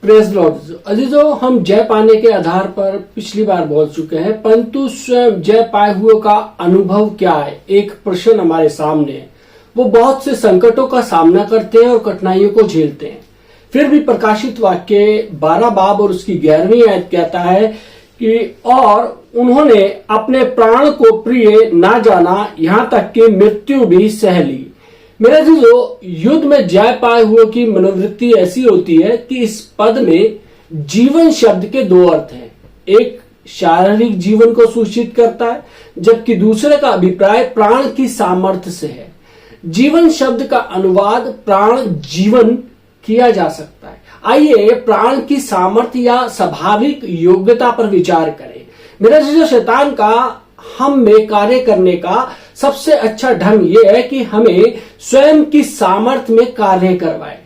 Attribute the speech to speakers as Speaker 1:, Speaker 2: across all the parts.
Speaker 1: Praise Lord. अजीजों, हम जय पाने के आधार पर पिछली बार बोल चुके हैं, परंतु स्वयं जय पाए हुए का अनुभव क्या है, एक प्रश्न हमारे सामने है। वो बहुत से संकटों का सामना करते हैं और कठिनाइयों को झेलते हैं, फिर भी प्रकाशित वाक्य 12 बाब और उसकी 11वीं आयत कहता है कि और उन्होंने अपने प्राण को प्रिय ना जाना, यहाँ तक कि मृत्यु भी सह ली। मेरा जो युद्ध में जय पाए हुए की मनोवृत्ति ऐसी होती है कि इस पद में जीवन शब्द के दो अर्थ हैं। एक शारीरिक जीवन को सूचित करता है, जबकि दूसरे का अभिप्राय प्राण की सामर्थ्य से है। जीवन शब्द का अनुवाद प्राण जीवन किया जा सकता है। आइए प्राण की सामर्थ्य या स्वाभाविक योग्यता पर विचार करें। मेरा जो शैतान का हम में कार्य करने का सबसे अच्छा ढंग यह है कि हमें स्वयं की सामर्थ्य में कार्य करवाए।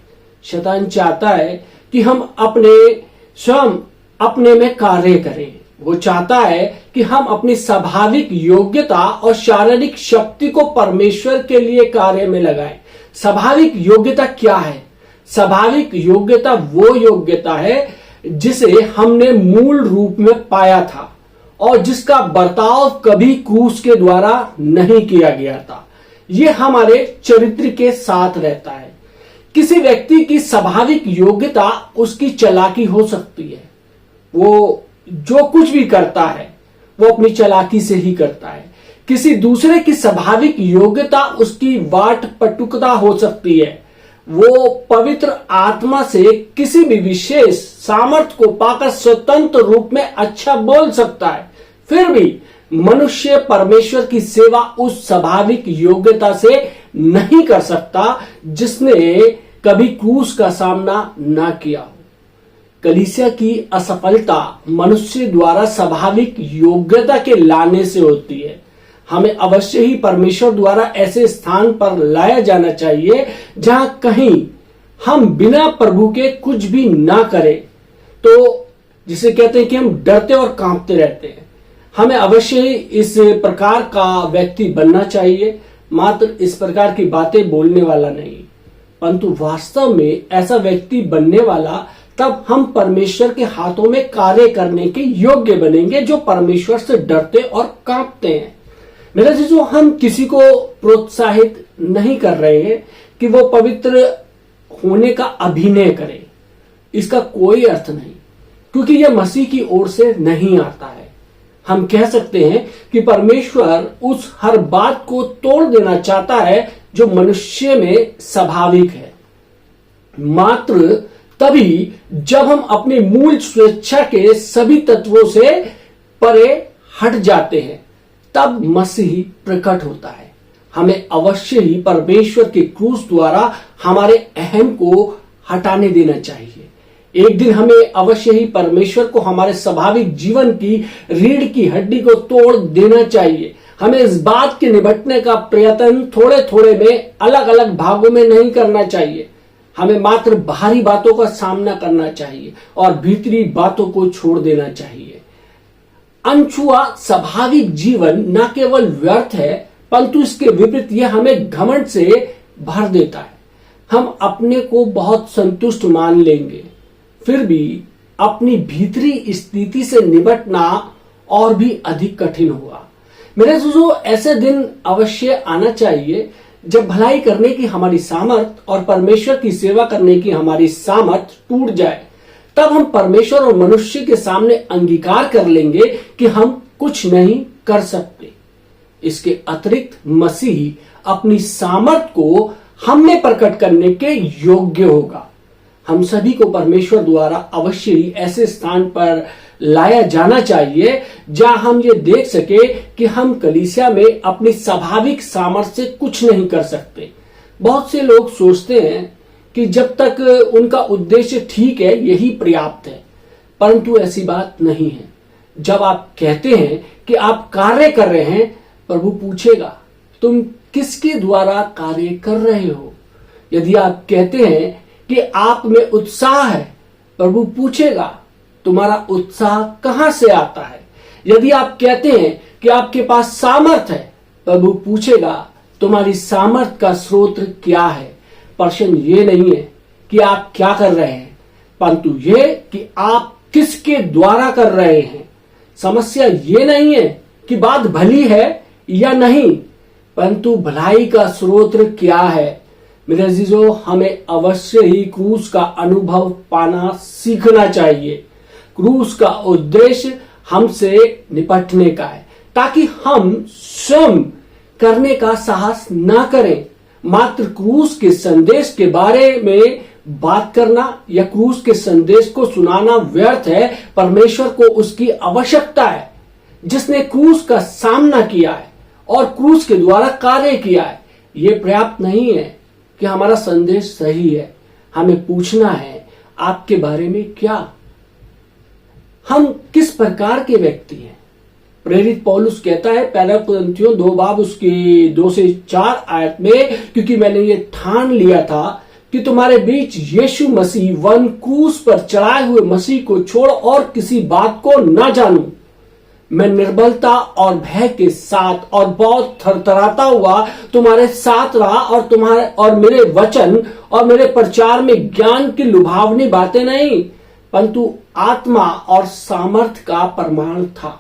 Speaker 1: शैतान चाहता है कि हम स्वयं अपने में कार्य करें। वो चाहता है कि हम अपनी स्वाभाविक योग्यता और शारीरिक शक्ति को परमेश्वर के लिए कार्य में लगाएं। स्वाभाविक योग्यता क्या है? स्वाभाविक योग्यता वो योग्यता है जिसे हमने मूल रूप में पाया था और जिसका बर्ताव कभी क्रूस के द्वारा नहीं किया गया था। यह हमारे चरित्र के साथ रहता है। किसी व्यक्ति की स्वाभाविक योग्यता उसकी चालाकी हो सकती है। वो जो कुछ भी करता है वो अपनी चालाकी से ही करता है। किसी दूसरे की स्वाभाविक योग्यता उसकी वाट पटुकता हो सकती है। वो पवित्र आत्मा से किसी भी विशेष सामर्थ्य को पाकर स्वतंत्र रूप में अच्छा बोल सकता है। फिर भी मनुष्य परमेश्वर की सेवा उस स्वाभाविक योग्यता से नहीं कर सकता जिसने कभी क्रूस का सामना ना किया हो। कलीसिया की असफलता मनुष्य द्वारा स्वाभाविक योग्यता के लाने से होती है। हमें अवश्य ही परमेश्वर द्वारा ऐसे स्थान पर लाया जाना चाहिए जहां कहीं हम बिना प्रभु के कुछ भी ना करें, तो जिसे कहते हैं कि हम डरते और कांपते रहते हैं। हमें अवश्य ही इस प्रकार का व्यक्ति बनना चाहिए, मात्र इस प्रकार की बातें बोलने वाला नहीं, परंतु वास्तव में ऐसा व्यक्ति बनने वाला। तब हम परमेश्वर के हाथों में कार्य करने के योग्य बनेंगे जो परमेश्वर से डरते और कांपते हैं। मेरा जीजो, हम किसी को प्रोत्साहित नहीं कर रहे हैं कि वो पवित्र होने का अभिनय करे। इसका कोई अर्थ नहीं, क्योंकि यह मसीह की ओर से नहीं आता है। हम कह सकते हैं कि परमेश्वर उस हर बात को तोड़ देना चाहता है जो मनुष्य में स्वाभाविक है। मात्र तभी जब हम अपने मूल स्वेच्छा के सभी तत्वों से परे हट जाते हैं, तब मसीह प्रकट होता है। हमें अवश्य ही परमेश्वर के क्रूस द्वारा हमारे अहम को हटाने देना चाहिए। एक दिन हमें अवश्य ही परमेश्वर को हमारे स्वाभाविक जीवन की रीढ़ की हड्डी को तोड़ देना चाहिए। हमें इस बात के निपटने का प्रयत्न थोड़े थोड़े में अलग अलग भागों में नहीं करना चाहिए। हमें मात्र बाहरी बातों का सामना करना चाहिए और भीतरी बातों को छोड़ देना चाहिए। अनछुआ स्वाभाविक जीवन न केवल व्यर्थ है, परंतु इसके विपरीत यह हमें घमंड से भर देता है। हम अपने को बहुत संतुष्ट मान लेंगे, फिर भी अपनी भीतरी स्थिति से निपटना और भी अधिक कठिन होगा। मेरे दोस्तों, ऐसे दिन अवश्य आना चाहिए जब भलाई करने की हमारी सामर्थ और परमेश्वर की सेवा करने की हमारी सामर्थ टूट जाए। तब हम परमेश्वर और मनुष्य के सामने अंगीकार कर लेंगे कि हम कुछ नहीं कर सकते। इसके अतिरिक्त मसीह अपनी सामर्थ को हम में प्रकट करने के योग्य होगा। हम सभी को परमेश्वर द्वारा अवश्य ही ऐसे स्थान पर लाया जाना चाहिए जहां हम ये देख सके कि हम कलीसिया में अपनी स्वाभाविक सामर्थ्य से कुछ नहीं कर सकते। बहुत से लोग सोचते हैं कि जब तक उनका उद्देश्य ठीक है यही पर्याप्त है, परंतु ऐसी बात नहीं है। जब आप कहते हैं कि आप कार्य कर रहे हैं, प्रभु पूछेगा तुम किसके द्वारा कार्य कर रहे हो। यदि आप कहते हैं कि आप में उत्साह है, प्रभु पूछेगा तुम्हारा उत्साह कहां से आता है। यदि आप कहते हैं कि आपके पास सामर्थ है, प्रभु पूछेगा तुम्हारी सामर्थ का स्रोत क्या है। प्रश्न ये नहीं है कि आप क्या कर रहे हैं, परंतु ये कि आप किसके द्वारा कर रहे हैं। समस्या ये नहीं है कि बात भली है या नहीं, परंतु भलाई का स्रोत क्या है। मेरे अजीजों, हमें अवश्य ही क्रूस का अनुभव पाना सीखना चाहिए। क्रूस का उद्देश्य हमसे निपटने का है, ताकि हम स्वयं करने का साहस ना करें। मात्र क्रूस के संदेश के बारे में बात करना या क्रूस के संदेश को सुनाना व्यर्थ है। परमेश्वर को उसकी आवश्यकता है, जिसने क्रूस का सामना किया है और क्रूस के द्वारा कार्य किया है। यह पर्याप्त नहीं है कि हमारा संदेश सही है। हमें पूछना है, आपके बारे में क्या, हम किस प्रकार के व्यक्ति हैं। प्रेरित पौलुस कहता है पहला कुरिन्थियों 2 बाब उसकी 2 से 4 आयत में, क्योंकि मैंने ये ठान लिया था कि तुम्हारे बीच यीशु मसीह वन क्रूस पर चढ़ाए हुए मसीह को छोड़ और किसी बात को न जानूं। मैं निर्बलता और भय के साथ और बहुत थरथराता हुआ तुम्हारे साथ रहा, और मेरे वचन और मेरे प्रचार में ज्ञान की लुभावनी बातें नहीं, परंतु आत्मा और सामर्थ का प्रमाण था।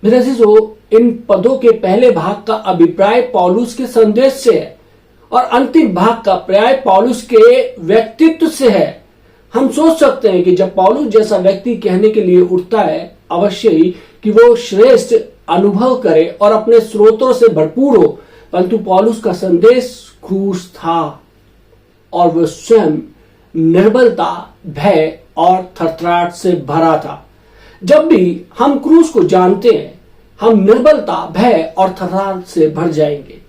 Speaker 1: मेरे अजीजों, इन पदों के पहले भाग का अभिप्राय पौलुस के संदेश से है और अंतिम भाग का पर्याय पौलुस के व्यक्तित्व से है। हम सोच सकते हैं कि जब पौलुस जैसा व्यक्ति कहने के लिए उठता है, अवश्य ही कि वो श्रेष्ठ अनुभव करे और अपने स्रोतों से भरपूर हो, परंतु पौलुस का संदेश क्रूस था और वह स्वयं निर्बलता, भय और थरथराहट से भरा था। जब भी हम क्रूस को जानते हैं, हम निर्बलता, भय और थरथराहट से भर जाएंगे।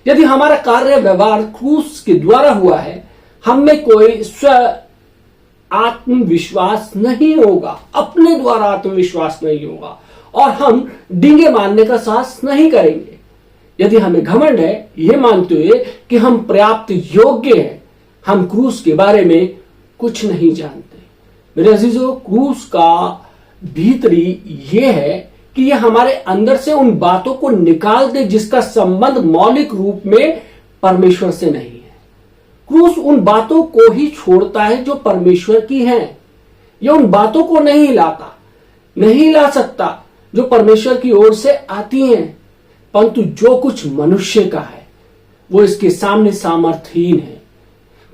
Speaker 1: यदि हमारा कार्य व्यवहार क्रूस के द्वारा हुआ है, हम में कोई स्व आत्मविश्वास नहीं होगा, अपने द्वारा आत्मविश्वास नहीं होगा और हम डींगे मारने का साहस नहीं करेंगे। यदि हमें घमंड है ये मानते हुए कि हम पर्याप्त योग्य हैं, हम क्रूस के बारे में कुछ नहीं जानते। मेरे अजीजों, क्रूस का भीतरी ये है कि यह हमारे अंदर से उन बातों को निकाल दे जिसका संबंध मौलिक रूप में परमेश्वर से नहीं है। क्रूस उन बातों को ही छोड़ता है जो परमेश्वर की हैं। यह उन बातों को नहीं ला सकता जो परमेश्वर की ओर से आती हैं, परंतु जो कुछ मनुष्य का है वो इसके सामने सामर्थहीन है।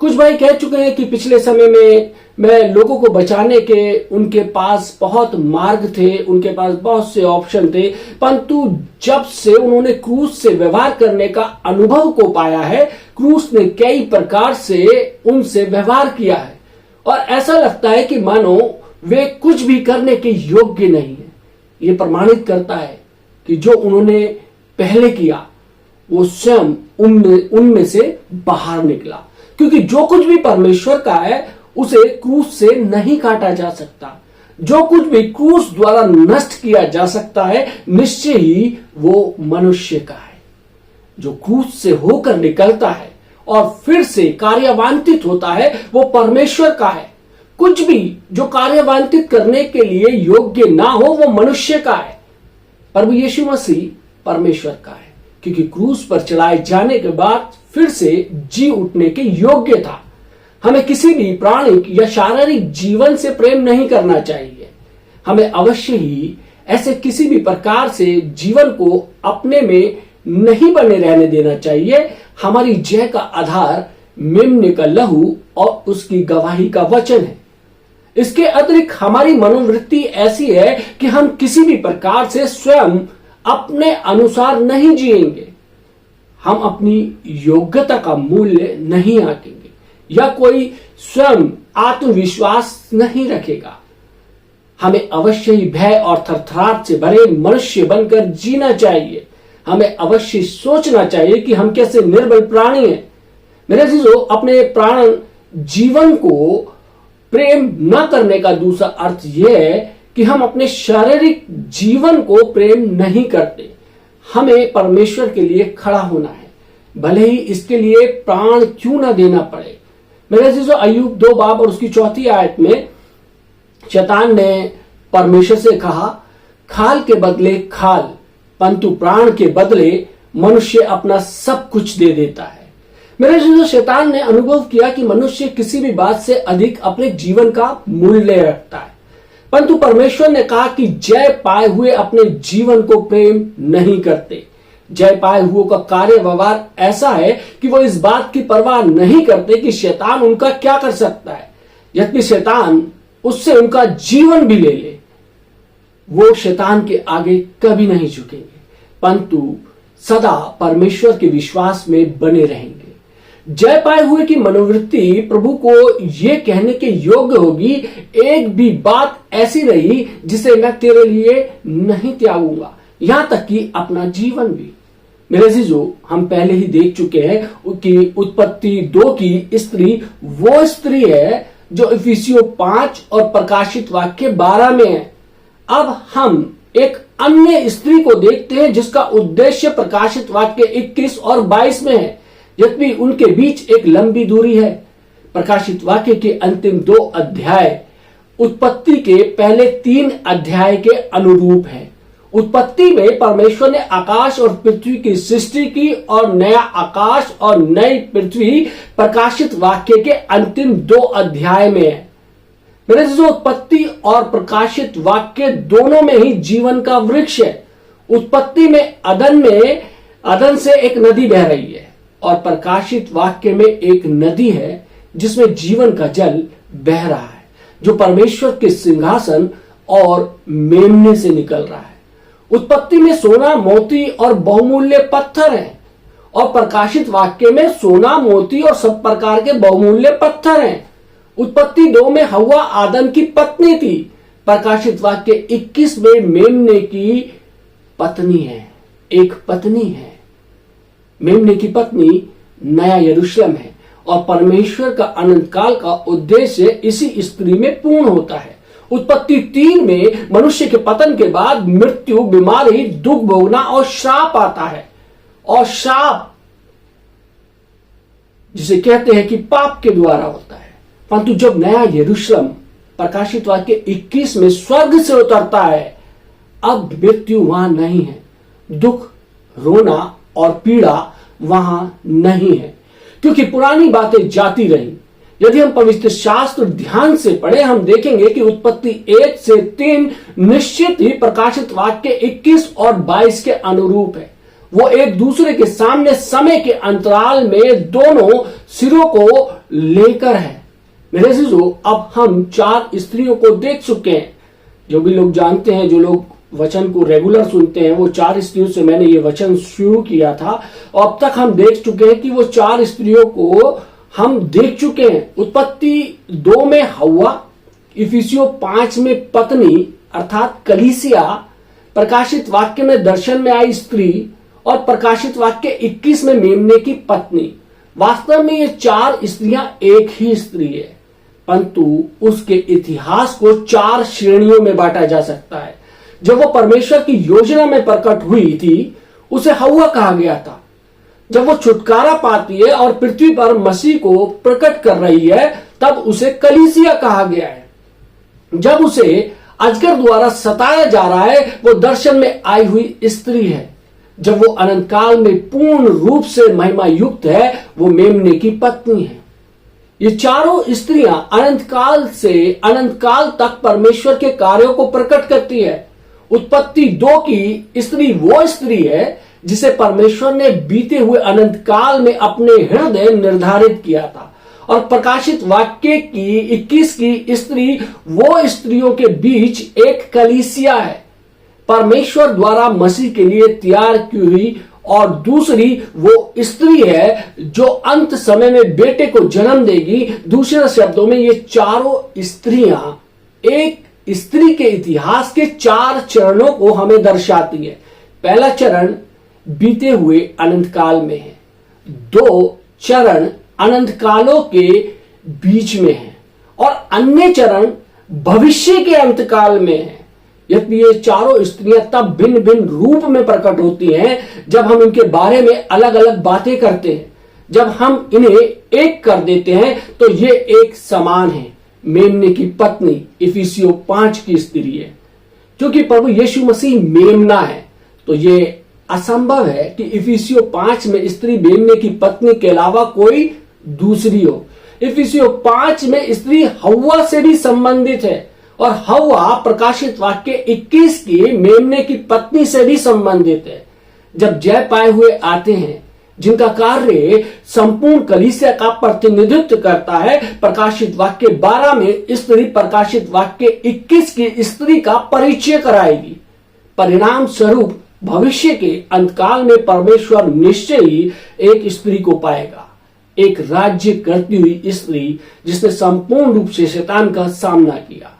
Speaker 1: कुछ भाई कह चुके हैं कि पिछले समय में लोगों को बचाने के उनके पास बहुत मार्ग थे, उनके पास बहुत से ऑप्शन थे, परंतु जब से उन्होंने क्रूस से व्यवहार करने का अनुभव को पाया है, क्रूस ने कई प्रकार से उनसे व्यवहार किया है और ऐसा लगता है कि मानो वे कुछ भी करने के योग्य नहीं है। ये प्रमाणित करता है कि जो उन्होंने पहले किया वो स्वयं उनमें से बाहर निकला, क्योंकि जो कुछ भी परमेश्वर का है उसे क्रूस से नहीं काटा जा सकता। जो कुछ भी क्रूस द्वारा नष्ट किया जा सकता है, निश्चय ही वो मनुष्य का है। जो क्रूस से होकर निकलता है और फिर से कार्यान्वित होता है, वो परमेश्वर का है। कुछ भी जो कार्यान्वित करने के लिए योग्य ना हो, वो मनुष्य का है। प्रभु यीशु मसीह परमेश्वर का है, क्योंकि क्रूस पर चढ़ाए जाने के बाद फिर से जी उठने के योग्य था। हमें किसी भी प्राणिक या शारीरिक जीवन से प्रेम नहीं करना चाहिए। हमें अवश्य ही ऐसे किसी भी प्रकार से जीवन को अपने में नहीं बने रहने देना चाहिए। हमारी जय का आधार मेमने का लहू और उसकी गवाही का वचन है। इसके अतिरिक्त हमारी मनोवृत्ति ऐसी है कि हम किसी भी प्रकार से स्वयं अपने अनुसार नहीं जिएंगे। हम अपनी योग्यता का मूल्य नहीं आंकेंगे या कोई स्वयं आत्मविश्वास नहीं रखेगा। हमें अवश्य ही भय और थरथराहट से भरे मनुष्य बनकर जीना चाहिए। हमें अवश्य सोचना चाहिए कि हम कैसे निर्बल प्राणी हैं। मेरे अजीजों, अपने प्राण जीवन को प्रेम न करने का दूसरा अर्थ यह है कि हम अपने शारीरिक जीवन को प्रेम नहीं करते। हमें परमेश्वर के लिए खड़ा होना है, भले ही इसके लिए प्राण क्यों ना देना पड़े। मेरे अजीजों, अय्यूब 2 बाब और उसकी 4 आयत में शैतान ने परमेश्वर से कहा, खाल के बदले खाल, परंतु प्राण के बदले मनुष्य अपना सब कुछ दे देता है। मेरे जो शैतान ने अनुभव किया कि मनुष्य किसी भी बात से अधिक अपने जीवन का मूल्य रखता है, परंतु परमेश्वर ने कहा कि जय पाए हुए अपने जीवन को प्रेम नहीं करते। जय पाए हुए का कार्य व्यवहार ऐसा है कि वो इस बात की परवाह नहीं करते कि शैतान उनका क्या कर सकता है। यदि शैतान उससे उनका जीवन भी ले ले, वो शैतान के आगे कभी नहीं झुकेंगे, परंतु सदा परमेश्वर के विश्वास में बने रहेंगे। जय पाए हुए की मनोवृत्ति प्रभु को यह कहने के योग्य होगी, एक भी बात ऐसी रही जिसे मैं तेरे लिए नहीं त्यागूंगा, यहां तक कि अपना जीवन भी। मेरे अजीजों, हम पहले ही देख चुके हैं कि उत्पत्ति 2 की स्त्री वो स्त्री है जो इफिसियों 5 और प्रकाशित वाक्य 12 में है। अब हम एक अन्य स्त्री को देखते हैं जिसका उद्देश्य प्रकाशित वाक्य 21 और 22 में है, यद्यपि उनके बीच एक लंबी दूरी है। प्रकाशित वाक्य के अंतिम 2 अध्याय उत्पत्ति के पहले 3 अध्याय के अनुरूप है। उत्पत्ति में परमेश्वर ने आकाश और पृथ्वी की सृष्टि की और नया आकाश और नई पृथ्वी प्रकाशित वाक्य के अंतिम 2 अध्याय में है। मेरे जो उत्पत्ति और प्रकाशित वाक्य दोनों में ही जीवन का वृक्ष है। उत्पत्ति में अदन से एक नदी बह रही है और प्रकाशित वाक्य में एक नदी है जिसमें जीवन का जल बह रहा है, जो परमेश्वर के सिंहासन और मेमने से निकल रहा है। उत्पत्ति में सोना, मोती और बहुमूल्य पत्थर हैं और प्रकाशित वाक्य में सोना, मोती और सब प्रकार के बहुमूल्य पत्थर हैं। उत्पत्ति 2 में हव्वा आदम की पत्नी थी। प्रकाशित वाक्य 21 में मेमने की पत्नी है, एक पत्नी है। मेमने की पत्नी नया यरूशलेम है और परमेश्वर का अनंत काल का उद्देश्य इसी स्त्री में पूर्ण होता है। उत्पत्ति 3 में मनुष्य के पतन के बाद मृत्यु, बीमारी, दुख भोगना और श्राप आता है। और श्राप जिसे कहते हैं कि पाप के द्वारा होता है, परंतु जब नया यरूशलेम प्रकाशित वाक्य 21 में स्वर्ग से उतरता है, अब मृत्यु वहां नहीं है, दुख, रोना और पीड़ा वहां नहीं है, क्योंकि पुरानी बातें जाती रही। यदि हम पवित्र शास्त्र ध्यान से पढ़े, हम देखेंगे कि उत्पत्ति 1 से 3 निश्चित ही प्रकाशित वाक्य 21 और 22 के अनुरूप है। वो एक दूसरे के सामने समय के अंतराल में दोनों सिरों को लेकर है। मेरे अजीजों, अब हम 4 स्त्रियों को देख चुके हैं। जो भी लोग जानते हैं, जो लोग वचन को रेगुलर सुनते हैं, वो 4 स्त्रियों से मैंने ये वचन शुरू किया था और अब तक हम देख चुके हैं कि वो 4 स्त्रियों को हम देख चुके हैं। उत्पत्ति 2 में हव्वा, इफिसियों 5 में पत्नी अर्थात कलीसिया, प्रकाशित वाक्य में दर्शन में आई स्त्री और प्रकाशित वाक्य 21 में मेमने की पत्नी। वास्तव में ये 4 स्त्रियां एक ही स्त्री है, परंतु उसके इतिहास को 4 श्रेणियों में बांटा जा सकता है। जब वो परमेश्वर की योजना में प्रकट हुई थी, उसे हव्वा कहा गया था। जब वो छुटकारा पाती है और पृथ्वी पर मसीह को प्रकट कर रही है, तब उसे कलीसिया कहा गया है। जब उसे अजगर द्वारा सताया जा रहा है, वो दर्शन में आई हुई स्त्री है। जब वो अनंत काल में पूर्ण रूप से महिमा युक्त है, वो मेमने की पत्नी है। ये चारों स्त्रियां अनंत काल से अनंत काल तक परमेश्वर के कार्यों को प्रकट करती है। उत्पत्ति 2 की स्त्री वो स्त्री है जिसे परमेश्वर ने बीते हुए अनंत काल में अपने हृदय निर्धारित किया था, और प्रकाशित वाक्य की 21 की स्त्री वो स्त्रियों के बीच एक कलीसिया है, परमेश्वर द्वारा मसीह के लिए तैयार की हुई। और दूसरी वो स्त्री है जो अंत समय में बेटे को जन्म देगी। दूसरे शब्दों में ये चारों स्त्रियां एक स्त्री के इतिहास के 4 चरणों को हमें दर्शाती है। पहला चरण बीते हुए अनंत काल में है, 2 चरण अनंत कालों के बीच में है और अन्य चरण भविष्य के अंत काल में है। यद्यपि ये चारों स्त्रियां तब भिन्न भिन्न रूप में प्रकट होती हैं जब हम इनके बारे में अलग अलग बातें करते हैं। जब हम इन्हें एक कर देते हैं तो ये एक समान है। मेमने की पत्नी इफिसियों 5 की स्त्री है। क्योंकि प्रभु यीशु मसीह मेमना है, तो ये असंभव है कि इफिसियों 5 में स्त्री मेमने की पत्नी के अलावा कोई दूसरी हो। इफिसियों 5 में स्त्री हव्वा से भी संबंधित है और हव्वा प्रकाशित वाक्य 21 की मेमने की पत्नी से भी संबंधित है। जब जय पाए हुए आते हैं जिनका कार्य संपूर्ण कलीसिया का प्रतिनिधित्व करता है, प्रकाशित वाक्य 12 में स्त्री प्रकाशित वाक्य 21 की स्त्री का परिचय कराएगी। परिणाम स्वरूप भविष्य के अंतकाल में परमेश्वर निश्चय ही एक स्त्री को पाएगा, एक राज्य करती हुई स्त्री जिसने संपूर्ण रूप से शैतान का सामना किया।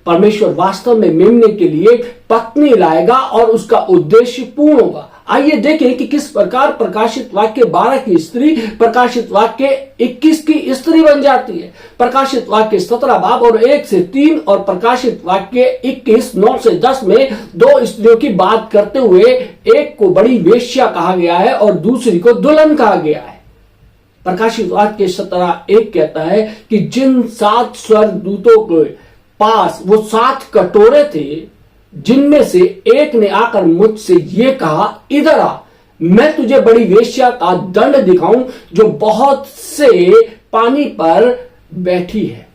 Speaker 1: परमेश्वर वास्तव में मेमने के लिए पत्नी लाएगा और उसका उद्देश्य पूर्ण होगा। आइए देखें कि किस प्रकार प्रकाशित वाक्य 12 की स्त्री प्रकाशित वाक्य 21 की स्त्री बन जाती है। प्रकाशित वाक्य 17 बाब और 1 से 3 और प्रकाशित वाक्य 21 9 से 10 में दो स्त्रियों की बात करते हुए एक को बड़ी वेश्या कहा गया है और दूसरी को दुल्हन कहा गया है। प्रकाशित वाक्य 17:1 कहता है कि जिन 7 स्वर्गदूतों के पास वो 7 कटोरे थे, जिनमें से एक ने आकर मुझसे ये कहा, इधर आ, मैं तुझे बड़ी वेश्या का दंड दिखाऊं जो बहुत से पानी पर बैठी है।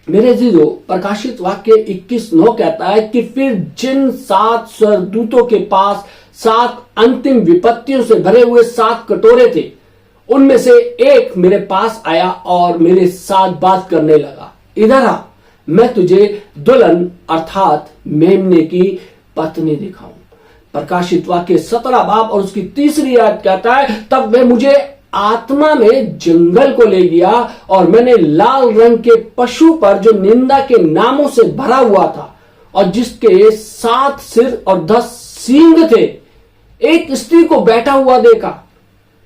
Speaker 1: मेरे जीजो, प्रकाशित वाक्य 21:9 कहता है कि फिर जिन 7 स्वर्गदूतों के पास 7 अंतिम विपत्तियों से भरे हुए 7 कटोरे थे, उनमें से एक मेरे पास आया और मेरे साथ बात करने लगा, इधर आ, मैं तुझे दुल्हन अर्थात मेमने की पत्नी दिखाऊं। प्रकाशित वाक्य 17 बाब और उसकी 3री आयत कहता है, तब वह मुझे आत्मा में जंगल को ले गया और मैंने लाल रंग के पशु पर जो निंदा के नामों से भरा हुआ था और जिसके 7 सिर और 10 सींग थे, एक स्त्री को बैठा हुआ देखा।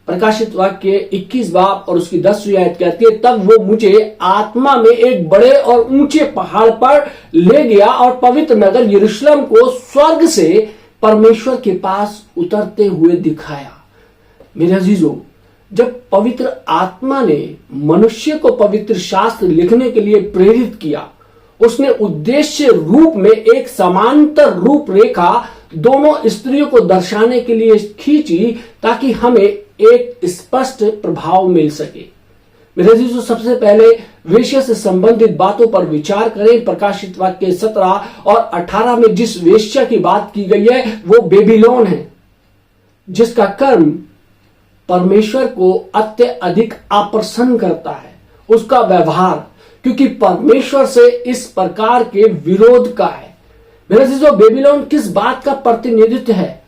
Speaker 1: प्रकाशित वाक्य 21 बाब और उसकी 10वीं आयत कहती है, तब वो मुझे आत्मा में एक बड़े और ऊंचे पहाड़ पर ले गया और पवित्र नगर यरूशलेम को स्वर्ग से परमेश्वर के पास उतरते हुए दिखाया। मेरे अजीजों, जब पवित्र आत्मा ने मनुष्य को पवित्र शास्त्र लिखने के लिए प्रेरित किया, उसने उद्देश्य रूप में एक समांतर रूपरेखा दोनों स्त्रियों को दर्शाने के लिए खींची ताकि हमें एक स्पष्ट प्रभाव मिल सके। मेरे अजीजों, सबसे पहले वेश्या से संबंधित बातों पर विचार करें। प्रकाशित वाक्य 17 और 18 में जिस वेश्या की बात की गई है वो बेबीलोन है, जिसका कर्म परमेश्वर को अत्यधिक आप्रसन्न करता है। उसका व्यवहार क्योंकि परमेश्वर से इस प्रकार के विरोध का है। मेरे अजीजों, बेबीलोन किस बात का प्रतिनिधित्व है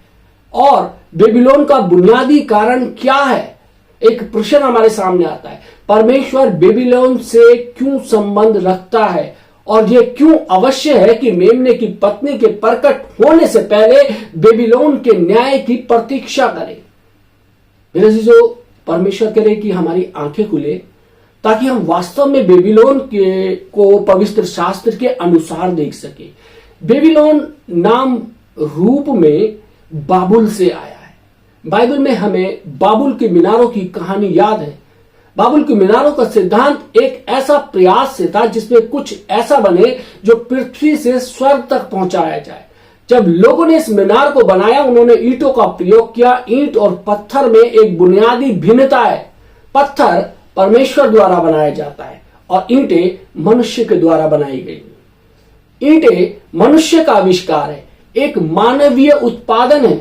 Speaker 1: और बेबीलोन का बुनियादी कारण क्या है? एक प्रश्न हमारे सामने आता है। परमेश्वर बेबीलोन से क्यों संबंध रखता है और यह क्यों अवश्य है कि मेमने की पत्नी के प्रकट होने से पहले बेबीलोन के न्याय की प्रतीक्षा करे? मेरे अजीजों, परमेश्वर करे कि हमारी आंखें खुले ताकि हम वास्तव में बेबीलोन को पवित्र शास्त्र के अनुसार देख सके। बेबीलोन नाम रूप में बाबुल से आया है। बाइबल में हमें बाबुल के मीनारों की कहानी याद है। बाबुल के मीनारों का सिद्धांत एक ऐसा प्रयास से था जिसमें कुछ ऐसा बने जो पृथ्वी से स्वर्ग तक पहुंचाया जाए। जब लोगों ने इस मीनार को बनाया, उन्होंने ईंटों का प्रयोग किया। ईंट और पत्थर में एक बुनियादी भिन्नता है। पत्थर परमेश्वर द्वारा बनाया जाता है और ईंटें मनुष्य के द्वारा बनाई गई। ईंटें मनुष्य का आविष्कार है, एक मानवीय उत्पादन है।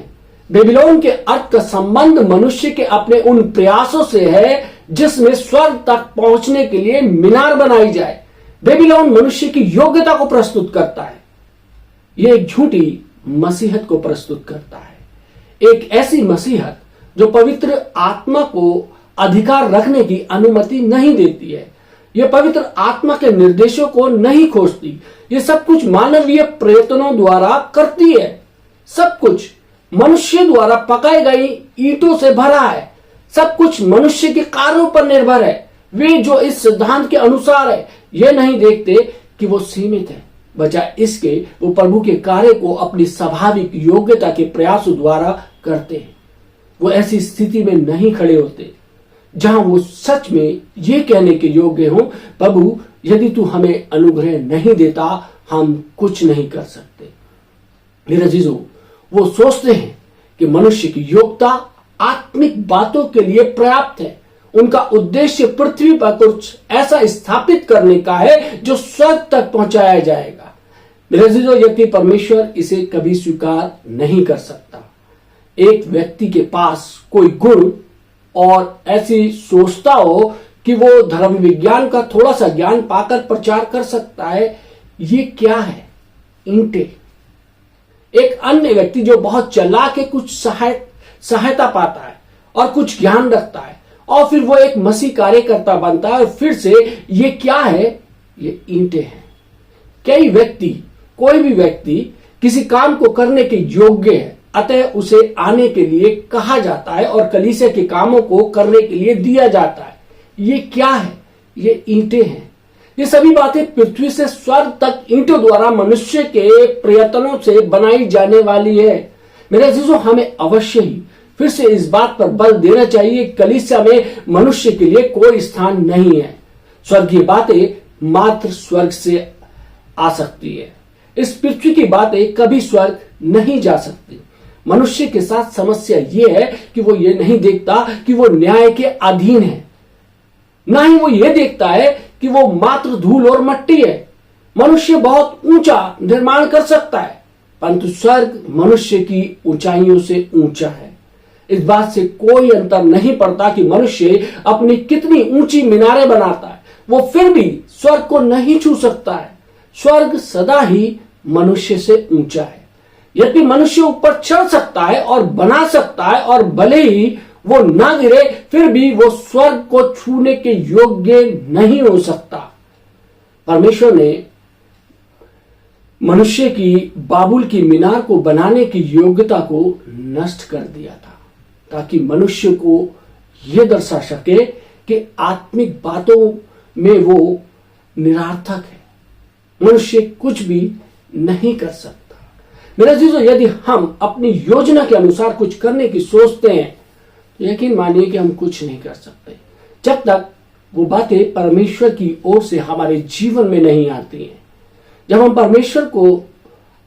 Speaker 1: बेबीलोन के अर्थ का संबंध मनुष्य के अपने उन प्रयासों से है जिसमें स्वर्ग तक पहुंचने के लिए मीनार बनाई जाए। बेबीलोन मनुष्य की योग्यता को प्रस्तुत करता है। यह एक झूठी मसीहत को प्रस्तुत करता है, एक ऐसी मसीहत जो पवित्र आत्मा को अधिकार रखने की अनुमति नहीं देती है। यह पवित्र आत्मा के निर्देशों को नहीं खोजती। यह सब कुछ मानवीय प्रयत्नों द्वारा करती है। सब कुछ मनुष्य द्वारा पकाई गई ईंटों से भरा है। सब कुछ मनुष्य के कार्यों पर निर्भर है। वे जो इस सिद्धांत के अनुसार है, यह नहीं देखते कि वो सीमित है, बजाय इसके वो प्रभु के कार्य को अपनी स्वाभाविक योग्यता के प्रयासों द्वारा करते हैं। वो ऐसी स्थिति में नहीं खड़े होते जहां वो सच में ये कहने के योग्य हो, प्रभु यदि तू हमें अनुग्रह नहीं देता हम कुछ नहीं कर सकते। मेरे अजीजों, वो सोचते हैं कि मनुष्य की योग्यता आत्मिक बातों के लिए पर्याप्त है। उनका उद्देश्य पृथ्वी पर कुछ ऐसा स्थापित करने का है जो स्वर्ग तक पहुंचाया जाएगा। मेरे अजीजों, यदि परमेश्वर इसे कभी स्वीकार नहीं कर सकता। एक व्यक्ति के पास कोई गुण और ऐसी सोचता हो कि वो धर्म विज्ञान का थोड़ा सा ज्ञान पाकर प्रचार कर सकता है, ये क्या है? ईंटें। एक अन्य व्यक्ति जो बहुत चालाक है, कुछ सहायता पाता है और कुछ ज्ञान रखता है और फिर वो एक मसीह कार्यकर्ता बनता है और फिर से ये क्या है? ये ईंटें हैं। कोई भी व्यक्ति किसी काम को करने के योग्य है, अतः उसे आने के लिए कहा जाता है और कलीसिया के कामों को करने के लिए दिया जाता है। ये क्या है? ये ईंटें हैं। ये सभी बातें पृथ्वी से स्वर्ग तक ईंटों द्वारा मनुष्य के प्रयत्नों से बनाई जाने वाली है। मेरे अजीजों, हमें अवश्य ही फिर से इस बात पर बल देना चाहिए, कलीसिया में मनुष्य के लिए कोई स्थान नहीं है। स्वर्गीय बातें मात्र स्वर्ग से आ सकती है। इस पृथ्वी की बातें कभी स्वर्ग नहीं जा सकती। मनुष्य के साथ समस्या यह है कि वो ये नहीं देखता कि वो न्याय के अधीन है, ना ही वो ये देखता है कि वो मात्र धूल और मट्टी है। मनुष्य बहुत ऊंचा निर्माण कर सकता है, परंतु स्वर्ग मनुष्य की ऊंचाइयों से ऊंचा है। इस बात से कोई अंतर नहीं पड़ता कि मनुष्य अपनी कितनी ऊंची मीनारें बनाता है, वो फिर भी स्वर्ग को नहीं छू सकता है। स्वर्ग सदा ही मनुष्य से ऊंचा है। यदि मनुष्य ऊपर चढ़ सकता है और बना सकता है और भले ही वो ना गिरे, फिर भी वो स्वर्ग को छूने के योग्य नहीं हो सकता। परमेश्वर ने मनुष्य की बाबुल की मीनार को बनाने की योग्यता को नष्ट कर दिया था, ताकि मनुष्य को यह दर्शा सके कि आत्मिक बातों में वो निरर्थक है, मनुष्य कुछ भी नहीं कर सकता। मेरे अजीजों, यदि हम अपनी योजना के अनुसार कुछ करने की सोचते हैं, तो यकीन मानिए कि हम कुछ नहीं कर सकते जब तक वो बातें परमेश्वर की ओर से हमारे जीवन में नहीं आती हैं। जब हम परमेश्वर को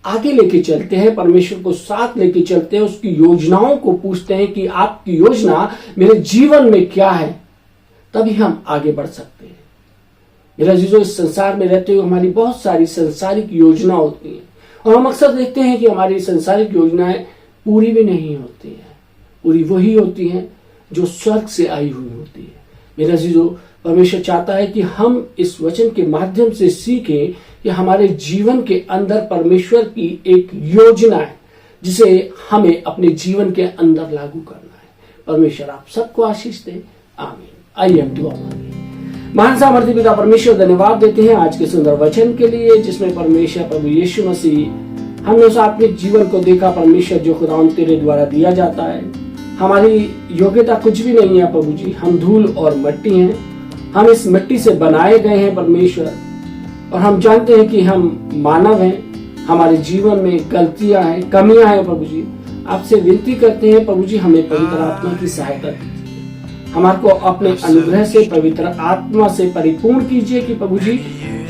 Speaker 1: आगे लेके चलते हैं, परमेश्वर को साथ लेके चलते हैं, उसकी योजनाओं को पूछते हैं कि आपकी योजना मेरे जीवन में क्या है, तभी हम आगे बढ़ सकते हैं। मेरे अजीजों, इस संसार में रहते हुए हमारी बहुत सारी संसारिक योजना होती हैं और हम अक्सर देखते हैं कि हमारी संसारिक योजनाएं पूरी भी नहीं होती हैं। पूरी वही होती हैं जो स्वर्ग से आई हुई होती है। मेरे अजीजों, परमेश्वर चाहता है कि हम इस वचन के माध्यम से सीखें कि हमारे जीवन के अंदर परमेश्वर की एक योजना है जिसे हमें अपने जीवन के अंदर लागू करना है। परमेश्वर आप सबको आशीष दे। आमीन। आइए हम दुआ मांगे। महान सामर्थी पिता परमेश्वर, धन्यवाद देते हैं आज के सुंदर वचन के लिए, जिसमें परमेश्वर प्रभु यीशु मसीह हमने उस आत्मिक जीवन को देखा परमेश्वर जो खुदावंद तेरे द्वारा दिया जाता है। हमारी योग्यता कुछ भी नहीं है प्रभु जी, हम धूल और मिट्टी हैं। हम इस मिट्टी से बनाए गए हैं परमेश्वर, और हम जानते हैं कि हम मानव हैं, हमारे जीवन में गलतियां हैं, कमियां हैं प्रभु जी। आपसे विनती करते हैं प्रभु जी, हमें पवित्र आत्मा की सहायता कीजिए, हमारे को अपने अनुग्रह से पवित्र आत्मा से परिपूर्ण कीजिए कि प्रभु जी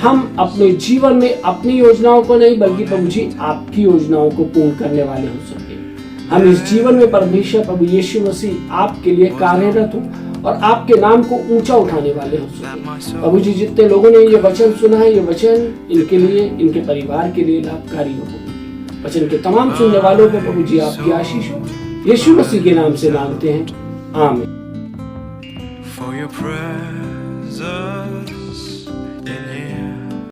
Speaker 1: हम अपने जीवन में अपनी योजनाओं को नहीं बल्कि प्रभु जी आपकी योजनाओं को पूर्ण करने वाले हो सके। हम इस जीवन में परमेश्वर प्रभु यीशु मसीह आपके लिए कार्यरत हो और आपके नाम को ऊंचा उठाने वाले हो सके। प्रभु जी, जितने लोगों ने ये वचन सुना है, ये वचन इनके लिए, इनके परिवार के लिए लाभकारी हो। वचन के तमाम सुनने वालों को प्रभु जी आपकी आशीष हो, यीशु मसीह के नाम से मांगते हैं, आमीन।
Speaker 2: For your presence